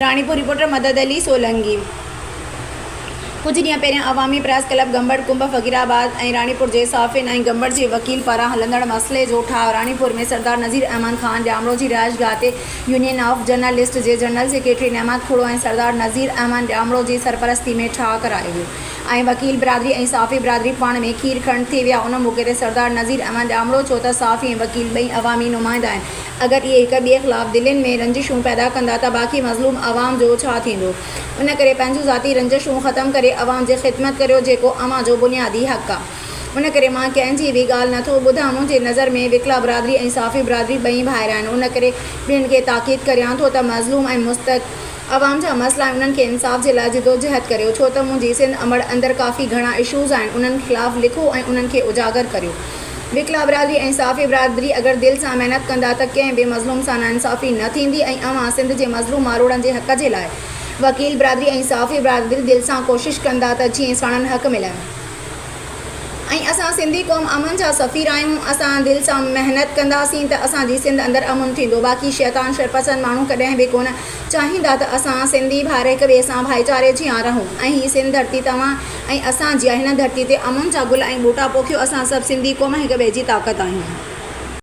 Ranipur reporter मदद अली सोलंगी। कुछ ॾींहं पहिरियां अवामी प्रेस क्लब गंबड़ कुंभ फ़कीराबाद ऐं रानीपुर जे साफ़िन ऐं गंबड़ जे वकील पारां हलंदड़ मसइले जो ठाह रानीपुर में सरदार नज़ीर अहमद ख़ान ॼामरो जी रिहाइशगाह ते union of journalist J general secretary नेमत खुड़ो ऐं सरदार नज़ीर अहमद ॼामरो जी सरपरस्ती में ठाह करायो वियो ऐं वकील बिरादरी ऐं साफ़ी बिरादरी पाण में खीर खंड थी विया। उन मौक़े ते सरदार नज़ीर अहमद ॼामरो चयो त साफ़ी ऐं वकील ॿई अवामी नुमाइंदा आहिनि। अगरि इहे हिक ॿिए ख़िलाफ़ु दिलनि में रंजिशूं पैदा कंदा त बाक़ी मज़लूम अवाम जो छा थींदो। इन करे पंहिंजूं ज़ाती रंजिशूं ख़तमु करे अवाम जी ख़िदमत करियो जेको अवां जो बुनियादी हक़ आहे। उन करे मां कंहिंजी बि ॻाल्हि नथो ॿुधां। मुंहिंजे नज़र में विकला बिरादरी ऐं साफ़ी बिरादरी ॿई भाइर आहिनि। उन करे ॿिन्हिनि खे ताक़ीद करियां थो त मज़लूम ऐं मुस्तक अवाम जा मसइला आहिनि उन्हनि खे इंसाफ़ जे लाइ जिदोजहद करियो, छो त मुंहिंजी सिंध अमड़ अंदरि काफ़ी घणा इशूज़ आहिनि। उन्हनि ख़िलाफ़ु लिखो ऐं उन्हनि खे उजागर करियो। विकला बिरादरी ऐं साफ़ी बिरादरी अगरि दिलि सां महिनत कंदा त कंहिं बि मज़लूम सां नाइंसाफ़ी न थींदी ऐं अवां सिंध जे मज़लूम मारोड़नि जे हक़ जे लाइ वकील बिरादरी ऐं साफ़ी बिरादरी दिलि सां कोशिशि कंदा त जीअं साणनि हक़ मिलनि। ऐं असां सिंधी क़ौम अमन जा सफ़ीर आहियूं। असां दिलि सां महिनत कंदासीं त असांजी सिंध अंदरि अमन थींदो। बाक़ी शैतान शरपसंद माण्हू कॾहिं बि कोन चाहींदा त असां सिंधी भाइर हिक ॿिए सां भाईचारे जियां रहूं। ऐं हीअ सिंध धरती तव्हां ऐं असांजी हिन धरती ते अमन जा गुल ऐं ॿूटा पोखियो। असां सभु सिंधी क़ौम हिक ॿिए जी ताक़त आहियूं।